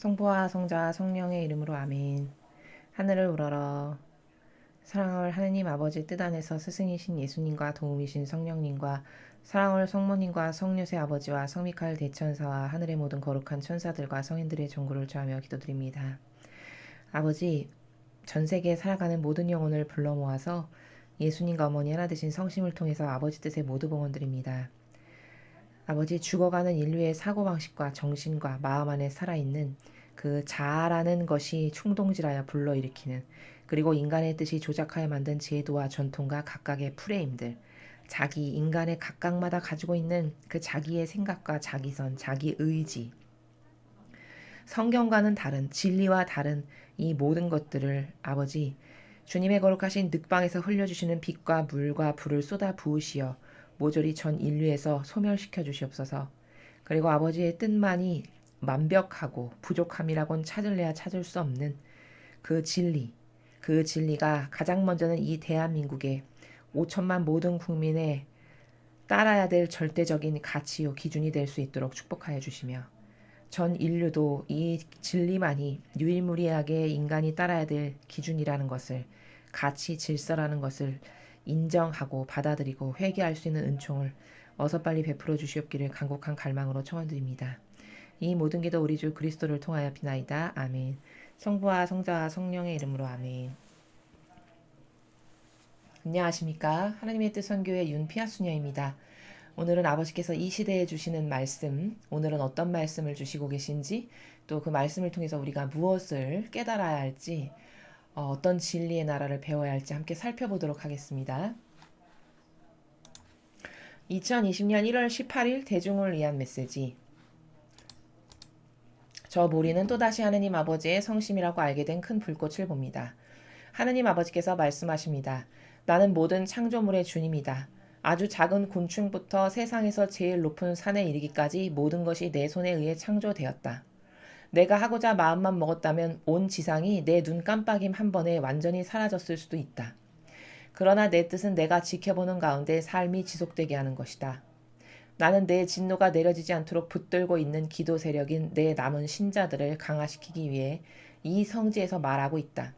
성부와 성자 성령의 이름으로 아멘. 하늘을 우러러 사랑을 하느님 아버지 뜻 안에서 스승이신 예수님과 도움이신 성령님과 사랑을 성모님과 성녀의 아버지와 성미카엘 대천사와 하늘의 모든 거룩한 천사들과 성인들의 전구를 구하며 기도드립니다. 아버지, 전 세계에 살아가는 모든 영혼을 불러 모아서 예수님과 어머니 하나 되신 성심을 통해서 아버지 뜻에 모두 봉헌드립니다. 아버지, 죽어가는 인류의 사고방식과 정신과 마음 안에 살아있는 그 자아라는 것이 충동질하여 불러일으키는, 그리고 인간의 뜻이 조작하여 만든 제도와 전통과 각각의 프레임들, 자기 인간의 각각마다 가지고 있는 그 자기의 생각과 자기선, 자기 의지, 성경과는 다른, 진리와 다른 이 모든 것들을 아버지, 주님의 거룩하신 늑방에서 흘려주시는 빛과 물과 불을 쏟아 부으시어 모조리 전 인류에서 소멸시켜 주시옵소서. 그리고 아버지의 뜻만이 완벽하고 부족함이라곤 찾을래야 찾을 수 없는 그 진리, 그 진리가 가장 먼저는 이 대한민국의 5천만 모든 국민의 따라야 될 절대적인 가치요 기준이 될 수 있도록 축복하여 주시며, 전 인류도 이 진리만이 유일무이하게 인간이 따라야 될 기준이라는 것을, 가치 질서라는 것을 인정하고 받아들이고 회개할 수 있는 은총을 어서 빨리 베풀어 주시옵기를 간곡한 갈망으로 청원드립니다. 이 모든 기도 우리 주 그리스도를 통하여 비나이다. 아멘. 성부와 성자와 성령의 이름으로 아멘. 안녕하십니까. 하나님의 뜻 선교의 윤피아수녀입니다. 오늘은 아버지께서 이 시대에 주시는 말씀, 오늘은 어떤 말씀을 주시고 계신지, 또 그 말씀을 통해서 우리가 무엇을 깨달아야 할지, 어떤 진리의 나라를 배워야 할지 함께 살펴보도록 하겠습니다. 2020년 1월 18일 대중을 위한 메시지. 저 모리는 또다시 하느님 아버지의 성심이라고 알게 된 큰 불꽃을 봅니다. 하느님 아버지께서 말씀하십니다. 나는 모든 창조물의 주님이다. 아주 작은 곤충부터 세상에서 제일 높은 산에 이르기까지 모든 것이 내 손에 의해 창조되었다. 내가 하고자 마음만 먹었다면 온 지상이 내 눈 깜빡임 한 번에 완전히 사라졌을 수도 있다. 그러나 내 뜻은 내가 지켜보는 가운데 삶이 지속되게 하는 것이다. 나는 내 진노가 내려지지 않도록 붙들고 있는 기도 세력인 내 남은 신자들을 강화시키기 위해 이 성지에서 말하고 있다.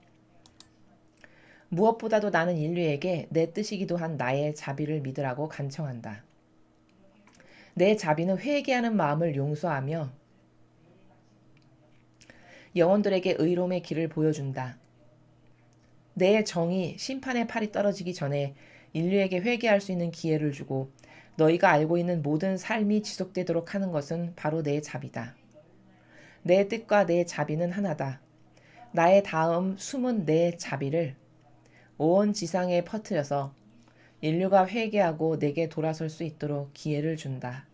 무엇보다도 나는 인류에게 내 뜻이기도 한 나의 자비를 믿으라고 간청한다. 내 자비는 회개하는 마음을 용서하며 영혼들에게 의로움의 길을 보여준다. 내 정의 심판의 팔이 떨어지기 전에 인류에게 회개할 수 있는 기회를 주고 너희가 알고 있는 모든 삶이 지속되도록 하는 것은 바로 내 자비다. 내 뜻과 내 자비는 하나다. 나의 다음 숨은 내 자비를 온 지상에 퍼뜨려서 인류가 회개하고 내게 돌아설 수 있도록 기회를 준다.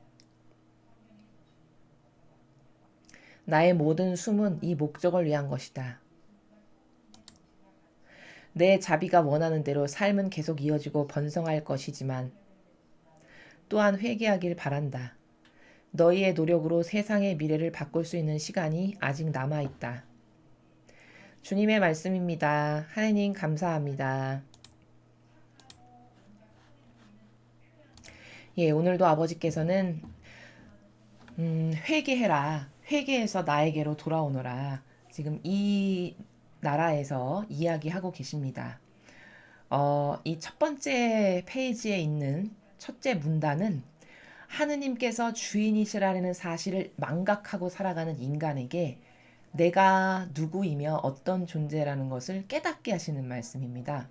나의 모든 숨은 이 목적을 위한 것이다. 내 자비가 원하는 대로 삶은 계속 이어지고 번성할 것이지만 또한 회개하길 바란다. 너희의 노력으로 세상의 미래를 바꿀 수 있는 시간이 아직 남아있다. 주님의 말씀입니다. 하느님 감사합니다. 예, 오늘도 아버지께서는 회개해라. 회개해서 나에게로 돌아오너라. 지금 이 나라에서 이야기하고 계십니다. 이 첫 번째 페이지에 있는 첫째 문단은 하느님께서 주인이시라는 사실을 망각하고 살아가는 인간에게 내가 누구이며 어떤 존재라는 것을 깨닫게 하시는 말씀입니다.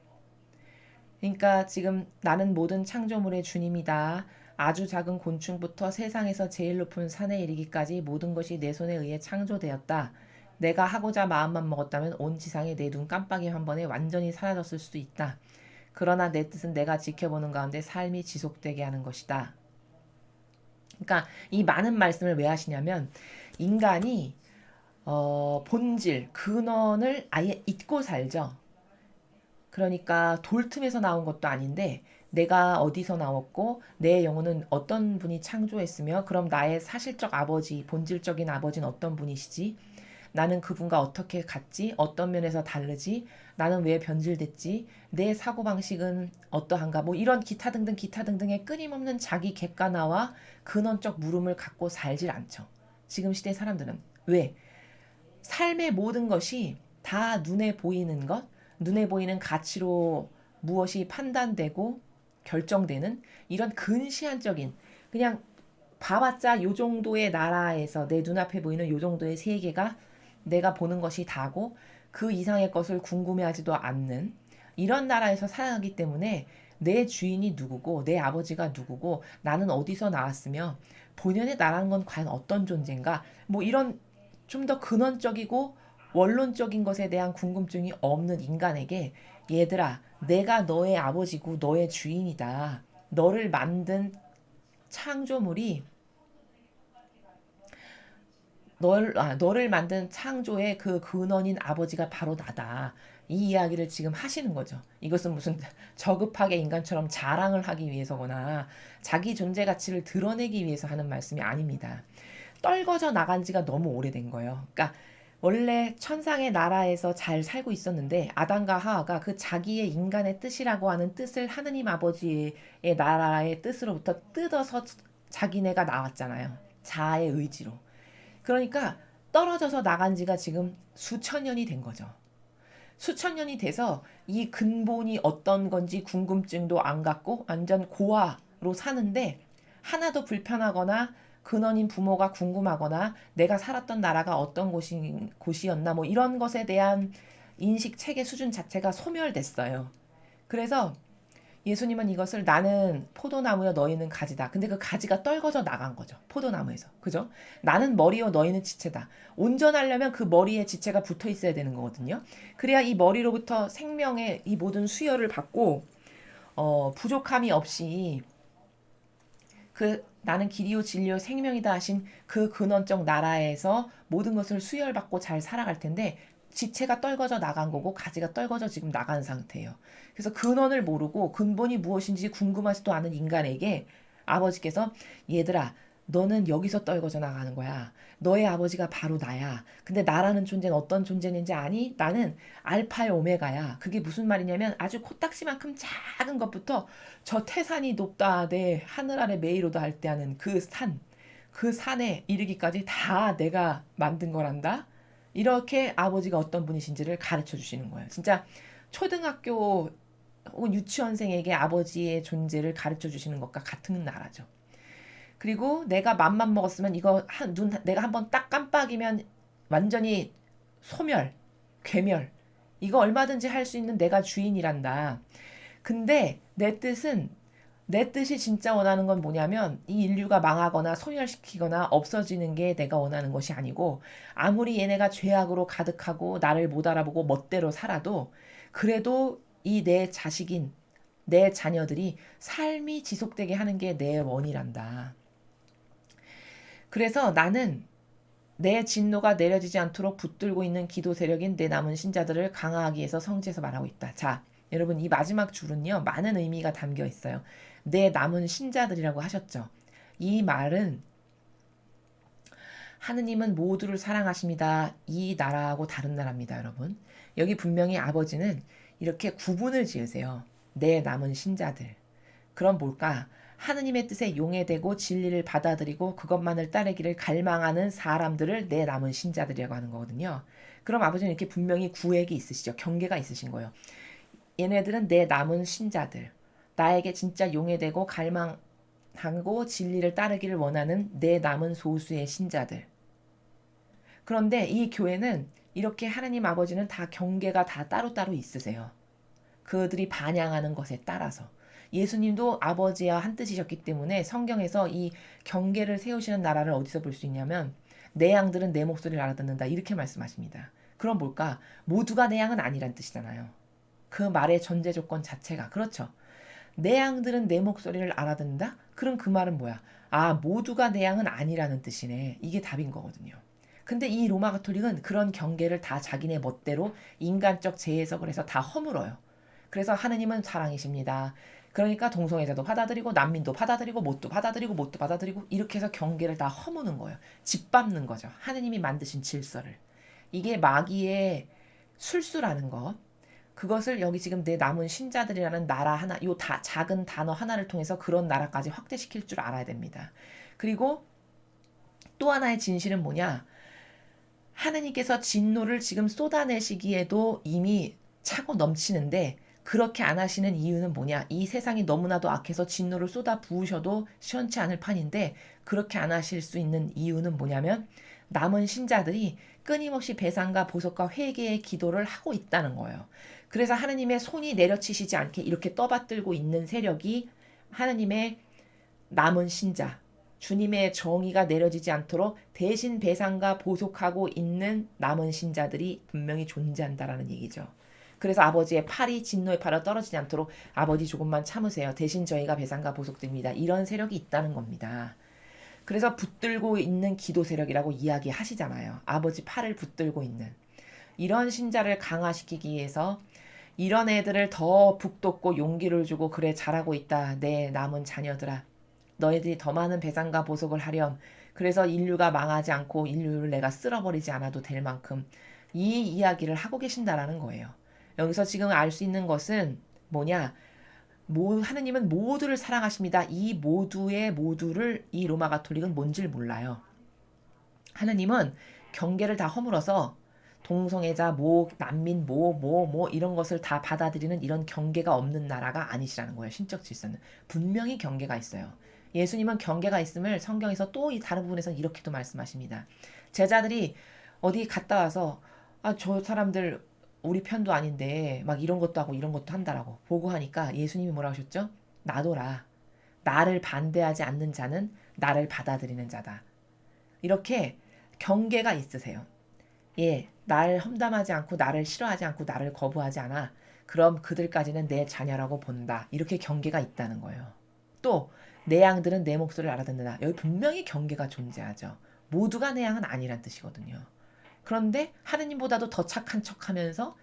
그러니까 지금 나는 모든 창조물의 주님이다. 아주 작은 곤충부터 세상에서 제일 높은 산에 이르기까지 모든 것이 내 손에 의해 창조되었다. 내가 하고자 마음만 먹었다면 온 지상에 내 눈 깜빡임 한 번에 완전히 사라졌을 수도 있다. 그러나 내 뜻은 내가 지켜보는 가운데 삶이 지속되게 하는 것이다. 그러니까 이 많은 말씀을 왜 하시냐면 인간이 본질, 근원을 아예 잊고 살죠. 그러니까 돌 틈에서 나온 것도 아닌데 내가 어디서 나왔고 내 영혼은 어떤 분이 창조했으며 그럼 나의 사실적 아버지, 본질적인 아버지는 어떤 분이시지? 나는 그분과 어떻게 같지? 어떤 면에서 다르지? 나는 왜 변질됐지? 내 사고방식은 어떠한가? 뭐 이런 기타 등등 기타 등등의 끊임없는 자기 객관화와 근원적 물음을 갖고 살질 않죠. 지금 시대 사람들은. 왜? 삶의 모든 것이 다 눈에 보이는 것, 눈에 보이는 가치로 무엇이 판단되고 결정되는 이런 근시안적인, 그냥 봐봤자 요 정도의 나라에서 내 눈앞에 보이는 요 정도의 세계가 내가 보는 것이 다고 그 이상의 것을 궁금해하지도 않는 이런 나라에서 살아가기 때문에 내 주인이 누구고 내 아버지가 누구고 나는 어디서 나왔으며 본연의 나라는 건 과연 어떤 존재인가, 뭐 이런 좀 더 근원적이고 원론적인 것에 대한 궁금증이 없는 인간에게, 얘들아, 내가 너의 아버지고 너의 주인이다. 너를 만든 창조물이 너를 만든 창조의 그 근원인 아버지가 바로 나다. 이 이야기를 지금 하시는 거죠. 이것은 무슨 저급하게 인간처럼 자랑을 하기 위해서거나 자기 존재 가치를 드러내기 위해서 하는 말씀이 아닙니다. 떨궈져 나간 지가 너무 오래된 거예요. 그러니까 원래 천상의 나라에서 잘 살고 있었는데 아담과 하와가 그 자기의 인간의 뜻이라고 하는 뜻을 하느님 아버지의 나라의 뜻으로부터 뜯어서 자기네가 나왔잖아요. 자아의 의지로. 그러니까 떨어져서 나간 지가 지금 수천 년이 된 거죠. 수천 년이 돼서 이 근본이 어떤 건지 궁금증도 안 갖고 완전 고아로 사는데, 하나도 불편하거나 근원인 부모가 궁금하거나 내가 살았던 나라가 어떤 곳이었나 뭐 이런 것에 대한 인식 체계 수준 자체가 소멸됐어요. 그래서 예수님은 이것을 나는 포도나무여 너희는 가지다. 근데 그 가지가 떨궈져 나간 거죠. 포도나무에서. 그죠? 나는 머리요 너희는 지체다. 온전하려면 그 머리에 지체가 붙어 있어야 되는 거거든요. 그래야 이 머리로부터 생명의 이 모든 수혈을 받고 부족함이 없이 그 나는 길이요 진리요 생명이다 하신 그 근원적 나라에서 모든 것을 수혈받고 잘 살아갈 텐데, 지체가 떨궈져 나간 거고 가지가 떨궈져 지금 나간 상태예요. 그래서 근원을 모르고 근본이 무엇인지 궁금하지도 않은 인간에게 아버지께서, 얘들아, 너는 여기서 떨궈져 나가는 거야. 너의 아버지가 바로 나야. 근데 나라는 존재는 어떤 존재인지 아니? 나는 알파의 오메가야. 그게 무슨 말이냐면 아주 코딱지만큼 작은 것부터 저 태산이 높다 내 하늘 아래 메이로다 할 때 하는 그 산, 그 산에 이르기까지 다 내가 만든 거란다. 이렇게 아버지가 어떤 분이신지를 가르쳐 주시는 거예요. 진짜 초등학교 혹은 유치원생에게 아버지의 존재를 가르쳐 주시는 것과 같은 나라죠. 그리고 내가 맘만 먹었으면 이거 내가 한번 딱 깜빡이면 완전히 소멸, 괴멸. 이거 얼마든지 할 수 있는 내가 주인이란다. 근데 내 뜻이 진짜 원하는 건 뭐냐면 이 인류가 망하거나 소멸시키거나 없어지는 게 내가 원하는 것이 아니고, 아무리 얘네가 죄악으로 가득하고 나를 못 알아보고 멋대로 살아도 그래도 이 내 자식인 내 자녀들이 삶이 지속되게 하는 게 내 원이란다. 그래서 나는 내 진노가 내려지지 않도록 붙들고 있는 기도 세력인 내 남은 신자들을 강화하기 위해서 성지에서 말하고 있다. 자, 여러분, 이 마지막 줄은요, 많은 의미가 담겨 있어요. 내 남은 신자들이라고 하셨죠. 이 말은 하느님은 모두를 사랑하십니다. 이 나라하고 다른 나라입니다, 여러분. 여기 분명히 아버지는 이렇게 구분을 지으세요. 내 남은 신자들. 그럼 뭘까? 하느님의 뜻에 용해되고 진리를 받아들이고 그것만을 따르기를 갈망하는 사람들을 내 남은 신자들이라고 하는 거거든요. 그럼 아버지는 이렇게 분명히 구획이 있으시죠. 경계가 있으신 거예요. 얘네들은 내 남은 신자들. 나에게 진짜 용해되고 갈망하고 진리를 따르기를 원하는 내 남은 소수의 신자들. 그런데 이 교회는 이렇게 하느님 아버지는 다 경계가 다 따로따로 있으세요. 그들이 반향하는 것에 따라서. 예수님도 아버지와 한 뜻이셨기 때문에 성경에서 이 경계를 세우시는 나라를 어디서 볼 수 있냐면, 내 양들은 내 목소리를 알아듣는다, 이렇게 말씀하십니다. 그럼 뭘까? 모두가 내 양은 아니란 뜻이잖아요. 그 말의 전제 조건 자체가 그렇죠. 내 양들은 내 목소리를 알아듣는다? 그럼 그 말은 뭐야? 아, 모두가 내 양은 아니라는 뜻이네. 이게 답인 거거든요. 근데 이 로마 가톨릭은 그런 경계를 다 자기네 멋대로 인간적 재해석을 해서 다 허물어요. 그래서 하느님은 사랑이십니다. 그러니까 동성애자도 받아들이고 난민도 받아들이고 뭣도 받아들이고 뭣도 받아들이고 이렇게 해서 경계를 다 허무는 거예요. 짓밟는 거죠. 하느님이 만드신 질서를. 이게 마귀의 술수라는 것. 그것을 여기 지금 내 남은 신자들이라는 나라 하나, 요 작은 단어 하나를 통해서 그런 나라까지 확대시킬 줄 알아야 됩니다. 그리고 또 하나의 진실은 뭐냐? 하느님께서 진노를 지금 쏟아내시기에도 이미 차고 넘치는데 그렇게 안 하시는 이유는 뭐냐? 이 세상이 너무나도 악해서 진노를 쏟아 부으셔도 시원치 않을 판인데 그렇게 안 하실 수 있는 이유는 뭐냐면 남은 신자들이 끊임없이 배상과 보석과 회개의 기도를 하고 있다는 거예요. 그래서 하느님의 손이 내려치시지 않게 이렇게 떠받들고 있는 세력이 하느님의 남은 신자, 주님의 정의가 내려지지 않도록 대신 배상과 보속하고 있는 남은 신자들이 분명히 존재한다라는 얘기죠. 그래서 아버지의 팔이 진노의 팔로 떨어지지 않도록 아버지 조금만 참으세요. 대신 저희가 배상과 보속됩니다. 이런 세력이 있다는 겁니다. 그래서 붙들고 있는 기도 세력이라고 이야기하시잖아요. 아버지 팔을 붙들고 있는. 이런 신자를 강화시키기 위해서 이런 애들을 더 북돋고 용기를 주고 그래 잘하고 있다. 내 남은 자녀들아. 너희들이 더 많은 배상과 보석을 하렴. 그래서 인류가 망하지 않고 인류를 내가 쓸어버리지 않아도 될 만큼 이 이야기를 하고 계신다라는 거예요. 여기서 지금 알 수 있는 것은 뭐냐? 하느님은 모두를 사랑하십니다. 이 모두를 이 로마 가톨릭은 뭔지를 몰라요. 하느님은 경계를 다 허물어서 동성애자, 난민, 이런 것을 다 받아들이는 이런 경계가 없는 나라가 아니시라는 거예요. 신적 질서는. 분명히 경계가 있어요. 예수님은 경계가 있음을 성경에서 또 이 다른 부분에서는 이렇게도 말씀하십니다. 제자들이 어디 갔다 와서 저 사람들 우리 편도 아닌데 막 이런 것도 하고 이런 것도 한다라고 보고하니까 예수님이 뭐라고 하셨죠? 나도라. 나를 반대하지 않는 자는 나를 받아들이는 자다. 이렇게 경계가 있으세요. 예, 날 험담하지 않고 나를 싫어하지 않고 나를 거부하지 않아. 그럼 그들까지는 내 자녀라고 본다. 이렇게 경계가 있다는 거예요. 또 내 양들은 내 목소리를 알아듣는다. 여기 분명히 경계가 존재하죠. 모두가 내 양은 아니란 뜻이거든요. 그런데 하느님보다도 더 착한 척하면서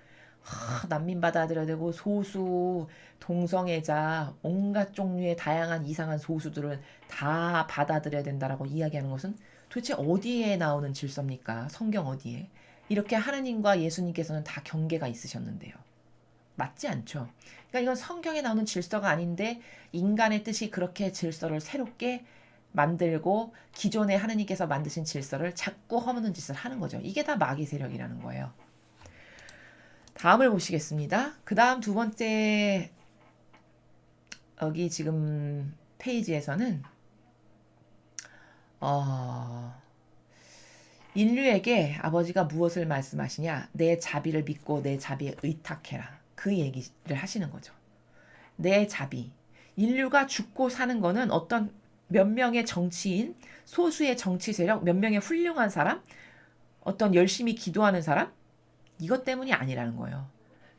난민 받아들여야 되고 소수, 동성애자, 온갖 종류의 다양한 이상한 소수들은 다 받아들여야 된다라고 이야기하는 것은 도대체 어디에 나오는 질서입니까? 성경 어디에? 이렇게 하느님과 예수님께서는 다 경계가 있으셨는데요. 맞지 않죠. 그러니까 이건 성경에 나오는 질서가 아닌데 인간의 뜻이 그렇게 질서를 새롭게 만들고 기존에 하느님께서 만드신 질서를 자꾸 허무는 짓을 하는 거죠. 이게 다 마귀 세력이라는 거예요. 다음을 보시겠습니다. 그 다음 두 번째 여기 지금 페이지에서는 인류에게 아버지가 무엇을 말씀하시냐? 내 자비를 믿고 내 자비에 의탁해라. 그 얘기를 하시는 거죠. 내 자비. 인류가 죽고 사는 거는 어떤 몇 명의 정치인, 소수의 정치 세력, 몇 명의 훌륭한 사람, 어떤 열심히 기도하는 사람, 이것 때문이 아니라는 거예요.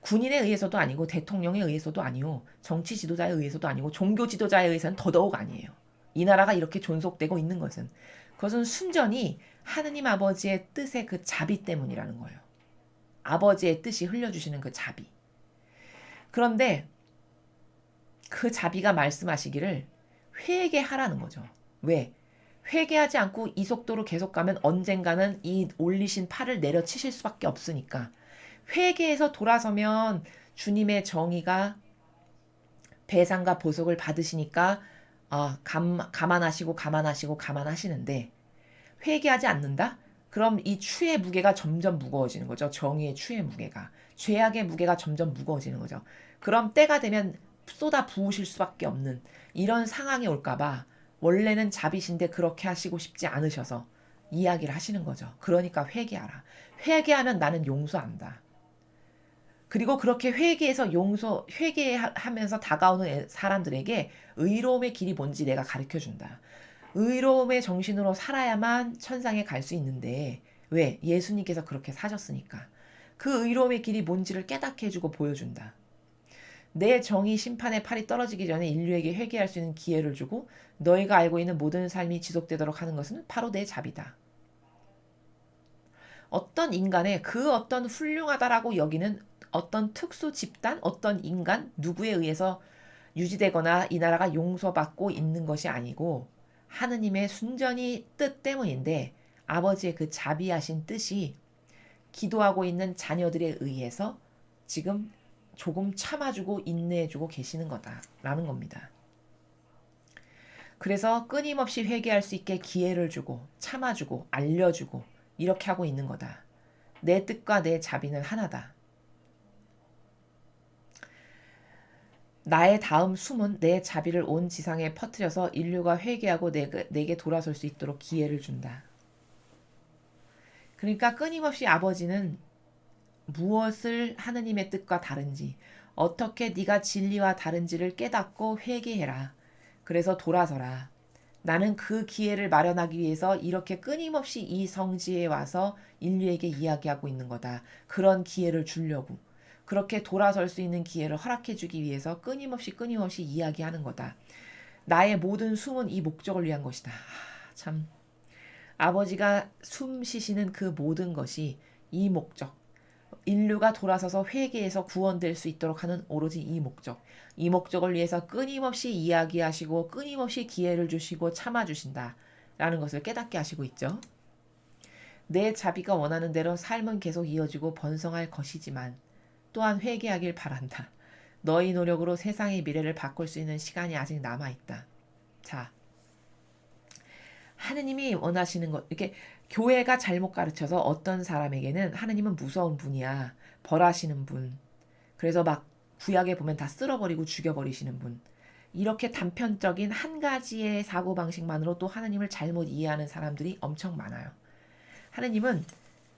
군인에 의해서도 아니고 대통령에 의해서도 아니고 정치 지도자에 의해서도 아니고 종교 지도자에 의해서는 더더욱 아니에요. 이 나라가 이렇게 존속되고 있는 것은 그것은 순전히 하느님 아버지의 뜻의 그 자비 때문이라는 거예요. 아버지의 뜻이 흘려주시는 그 자비. 그런데 그 자비가 말씀하시기를 회개하라는 거죠. 왜? 회개하지 않고 이 속도로 계속 가면 언젠가는 이 올리신 팔을 내려치실 수밖에 없으니까 회개해서 돌아서면 주님의 정의가 배상과 보석을 받으시니까 감안하시는데 회개하지 않는다? 그럼 이 추의 무게가 점점 무거워지는 거죠. 정의의 추의 무게가. 죄악의 무게가 점점 무거워지는 거죠. 그럼 때가 되면 쏟아 부으실 수밖에 없는 이런 상황이 올까봐 원래는 자비신데 그렇게 하시고 싶지 않으셔서 이야기를 하시는 거죠. 그러니까 회개하라. 회개하면 나는 용서한다. 그리고 그렇게 회개하면서 다가오는 사람들에게 의로움의 길이 뭔지 내가 가르쳐 준다. 의로움의 정신으로 살아야만 천상에 갈 수 있는데 왜? 예수님께서 그렇게 사셨으니까. 그 의로움의 길이 뭔지를 깨닫게 해주고 보여준다. 내 정의 심판의 팔이 떨어지기 전에 인류에게 회개할 수 있는 기회를 주고 너희가 알고 있는 모든 삶이 지속되도록 하는 것은 바로 내 자비다. 어떤 인간의 그 어떤 훌륭하다라고 여기는 어떤 특수 집단, 어떤 인간, 누구에 의해서 유지되거나 이 나라가 용서받고 있는 것이 아니고 하느님의 순전히 뜻 때문인데 아버지의 그 자비하신 뜻이 기도하고 있는 자녀들에 의해서 지금 조금 참아주고 인내해주고 계시는 거다라는 겁니다. 그래서 끊임없이 회개할 수 있게 기회를 주고 참아주고 알려주고 이렇게 하고 있는 거다. 내 뜻과 내 자비는 하나다. 나의 다음 숨은 내 자비를 온 지상에 퍼뜨려서 인류가 회개하고 내게 돌아설 수 있도록 기회를 준다. 그러니까 끊임없이 아버지는 무엇을 하느님의 뜻과 다른지, 어떻게 네가 진리와 다른지를 깨닫고 회개해라. 그래서 돌아서라. 나는 그 기회를 마련하기 위해서 이렇게 끊임없이 이 성지에 와서 인류에게 이야기하고 있는 거다. 그런 기회를 주려고. 그렇게 돌아설 수 있는 기회를 허락해 주기 위해서 끊임없이 이야기하는 거다. 나의 모든 숨은 이 목적을 위한 것이다. 참. 아버지가 숨 쉬시는 그 모든 것이 이 목적. 인류가 돌아서서 회개해서 구원될 수 있도록 하는 오로지 이 목적. 이 목적을 위해서 끊임없이 이야기하시고 끊임없이 기회를 주시고 참아주신다. 라는 것을 깨닫게 하시고 있죠. 내 자비가 원하는 대로 삶은 계속 이어지고 번성할 것이지만 또한 회개하길 바란다. 너희 노력으로 세상의 미래를 바꿀 수 있는 시간이 아직 남아있다. 자, 하느님이 원하시는 것, 이렇게 교회가 잘못 가르쳐서 어떤 사람에게는 하느님은 무서운 분이야. 벌하시는 분. 그래서 막 구약에 보면 다 쓸어버리고 죽여버리시는 분. 이렇게 단편적인 한 가지의 사고방식만으로 또 하느님을 잘못 이해하는 사람들이 엄청 많아요. 하느님은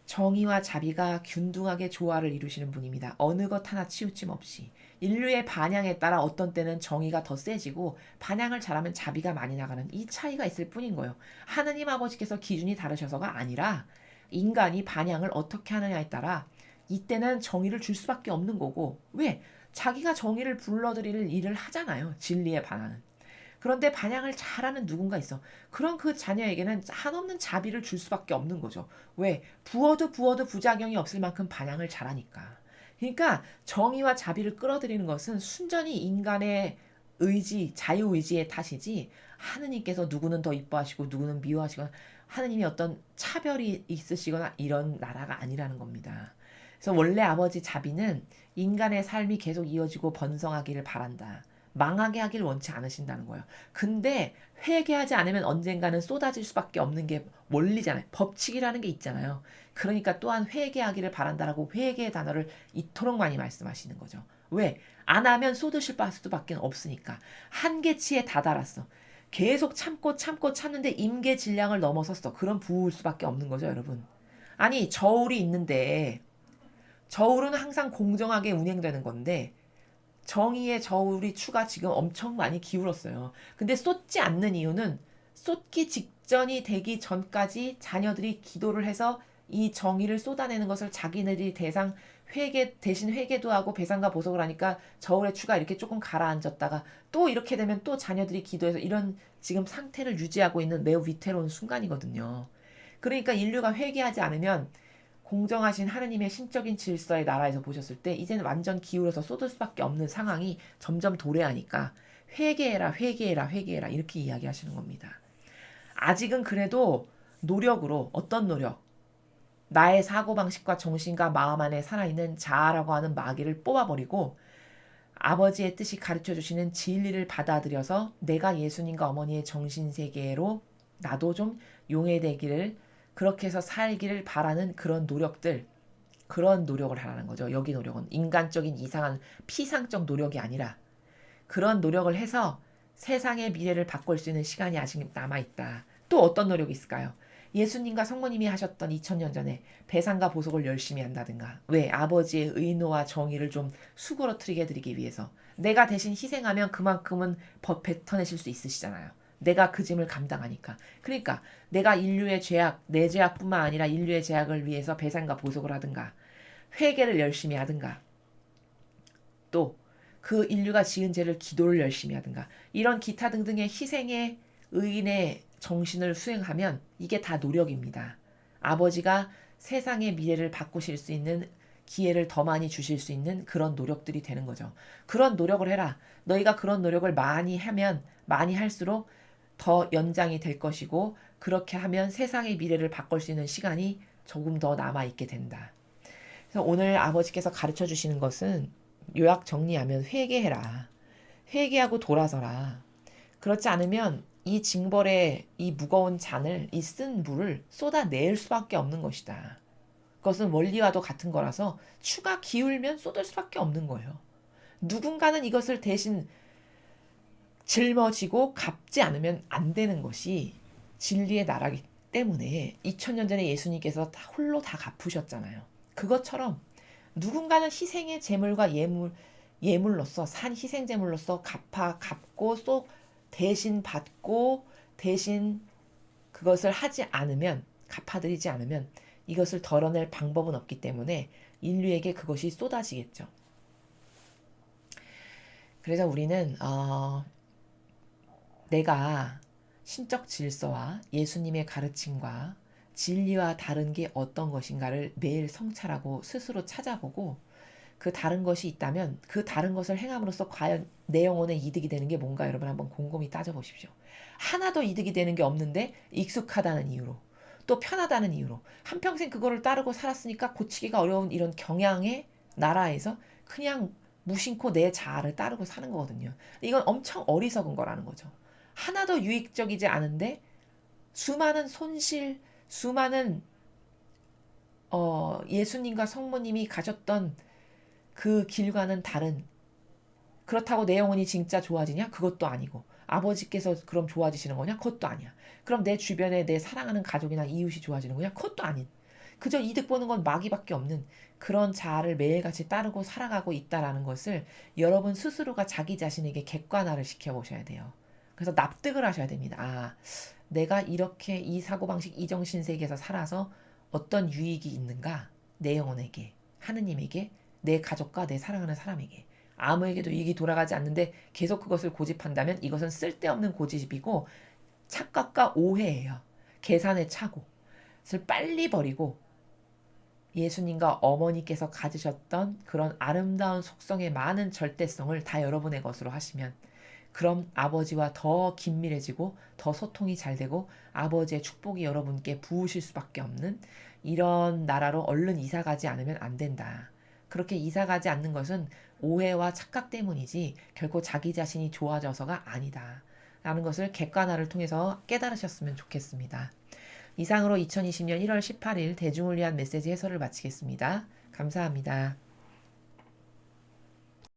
정의와 자비가 균등하게 조화를 이루시는 분입니다. 어느 것 하나 치우침 없이. 인류의 반향에 따라 어떤 때는 정의가 더 세지고 반향을 잘하면 자비가 많이 나가는 이 차이가 있을 뿐인 거예요. 하느님 아버지께서 기준이 다르셔서가 아니라 인간이 반향을 어떻게 하느냐에 따라 이때는 정의를 줄 수밖에 없는 거고 왜? 자기가 정의를 불러들일 일을 하잖아요. 진리에 반하는. 그런데 반향을 잘하는 누군가 있어. 그런 그 자녀에게는 한없는 자비를 줄 수밖에 없는 거죠. 왜? 부어도 부작용이 없을 만큼 반향을 잘하니까. 그러니까 정의와 자비를 끌어들이는 것은 순전히 인간의 의지, 자유의지의 탓이지 하느님께서 누구는 더 이뻐하시고 누구는 미워하시거나 하느님이 어떤 차별이 있으시거나 이런 나라가 아니라는 겁니다. 그래서 원래 아버지 자비는 인간의 삶이 계속 이어지고 번성하기를 바란다. 망하게 하길 원치 않으신다는 거예요. 근데 회개하지 않으면 언젠가는 쏟아질 수밖에 없는 게 원리잖아요. 법칙이라는 게 있잖아요. 그러니까 또한 회개하기를 바란다라고 회개의 단어를 이토록 많이 말씀하시는 거죠. 왜? 안 하면 쏟으실 수밖에 없으니까. 한계치에 다다랐어. 계속 참고 참는데 임계 질량을 넘어섰어. 그럼 부을 수밖에 없는 거죠, 여러분. 아니, 저울이 있는데 저울은 항상 공정하게 운행되는 건데 정의의 저울이 추가 지금 엄청 많이 기울었어요. 근데 쏟지 않는 이유는 쏟기 직전이 되기 전까지 자녀들이 기도를 해서 이 정의를 쏟아내는 것을 자기네들이 대신 회개도 하고 배상과 보석을 하니까 저울의 추가 이렇게 조금 가라앉았다가 또 이렇게 되면 또 자녀들이 기도해서 이런 지금 상태를 유지하고 있는 매우 위태로운 순간이거든요. 그러니까 인류가 회개하지 않으면 공정하신 하느님의 신적인 질서의 나라에서 보셨을 때 이제는 완전 기울어서 쏟을 수밖에 없는 상황이 점점 도래하니까 회개해라 이렇게 이야기하시는 겁니다. 아직은 그래도 노력으로 어떤 노력? 나의 사고방식과 정신과 마음 안에 살아있는 자아라고 하는 마귀를 뽑아버리고 아버지의 뜻이 가르쳐주시는 진리를 받아들여서 내가 예수님과 어머니의 정신세계로 나도 좀 용해되기를 그렇게 해서 살기를 바라는 그런 노력을 하라는 거죠. 여기 노력은 인간적인 이상한 피상적 노력이 아니라 그런 노력을 해서 세상의 미래를 바꿀 수 있는 시간이 아직 남아있다. 또 어떤 노력이 있을까요? 예수님과 성모님이 하셨던 2000년 전에 배상과 보석을 열심히 한다든가. 왜? 아버지의 의노와 정의를 좀 수그러뜨리게 해드리기 위해서. 내가 대신 희생하면 그만큼은 뱉어내실 수 있으시잖아요. 내가 그 짐을 감당하니까. 그러니까 내가 인류의 죄악, 내 죄악뿐만 아니라 인류의 죄악을 위해서 배상과 보석을 하든가 회개를 열심히 하든가 또 그 인류가 지은 죄를 기도를 열심히 하든가 이런 기타 등등의 희생의 의인의 정신을 수행하면 이게 다 노력입니다. 아버지가 세상의 미래를 바꾸실 수 있는 기회를 더 많이 주실 수 있는 그런 노력들이 되는 거죠. 그런 노력을 해라. 너희가 그런 노력을 많이 하면 많이 할수록 더 연장이 될 것이고 그렇게 하면 세상의 미래를 바꿀 수 있는 시간이 조금 더 남아있게 된다. 그래서 오늘 아버지께서 가르쳐 주시는 것은 요약 정리하면 회개해라. 회개하고 돌아서라. 그렇지 않으면 이 징벌의 이 무거운 잔을 이 쓴 물을 쏟아낼 수밖에 없는 것이다. 그것은 원리와도 같은 거라서 추가 기울면 쏟을 수밖에 없는 거예요. 누군가는 이것을 대신 짊어지고 갚지 않으면 안 되는 것이 진리의 나라기 때문에 2000년 전에 예수님께서 홀로 다 갚으셨잖아요. 그것처럼 누군가는 희생의 제물과 예물로서 산 희생 제물로서 갚고 또 대신 받고 대신 그것을 하지 않으면 갚아드리지 않으면 이것을 덜어낼 방법은 없기 때문에 인류에게 그것이 쏟아지겠죠. 그래서 우리는 내가 신적 질서와 예수님의 가르침과 진리와 다른 게 어떤 것인가를 매일 성찰하고 스스로 찾아보고 그 다른 것이 있다면 그 다른 것을 행함으로써 과연 내 영혼에 이득이 되는 게 뭔가 여러분 한번 곰곰이 따져보십시오. 하나도 이득이 되는 게 없는데 익숙하다는 이유로 또 편하다는 이유로 한평생 그거를 따르고 살았으니까 고치기가 어려운 이런 경향의 나라에서 그냥 무심코 내 자아를 따르고 사는 거거든요. 이건 엄청 어리석은 거라는 거죠. 하나도 유익적이지 않은데 수많은 손실, 수많은 예수님과 성모님이 가셨던 그 길과는 다른 그렇다고 내 영혼이 진짜 좋아지냐? 그것도 아니고 아버지께서 그럼 좋아지시는 거냐? 그것도 아니야. 그럼 내 주변에 내 사랑하는 가족이나 이웃이 좋아지는 거냐? 그것도 아닌. 그저 이득 보는 건 마귀밖에 없는 그런 자아를 매일같이 따르고 살아가고 있다라는 것을 여러분 스스로가 자기 자신에게 객관화를 시켜보셔야 돼요. 그래서 납득을 하셔야 됩니다. 아, 내가 이렇게 이 사고방식, 이 정신세계에서 살아서 어떤 유익이 있는가? 내 영혼에게, 하느님에게, 내 가족과 내 사랑하는 사람에게. 아무에게도 이익이 돌아가지 않는데 계속 그것을 고집한다면 이것은 쓸데없는 고집이고 착각과 오해예요. 계산의 착오. 그것을 빨리 버리고 예수님과 어머니께서 가지셨던 그런 아름다운 속성의 많은 절대성을 다 여러분의 것으로 하시면 그럼 아버지와 더 긴밀해지고 더 소통이 잘 되고 아버지의 축복이 여러분께 부으실 수밖에 없는 이런 나라로 얼른 이사 가지 않으면 안 된다. 그렇게 이사 가지 않는 것은 오해와 착각 때문이지 결코 자기 자신이 좋아져서가 아니다. 라는 것을 객관화를 통해서 깨달으셨으면 좋겠습니다. 이상으로 2020년 1월 18일 대중을 위한 메시지 해설을 마치겠습니다. 감사합니다.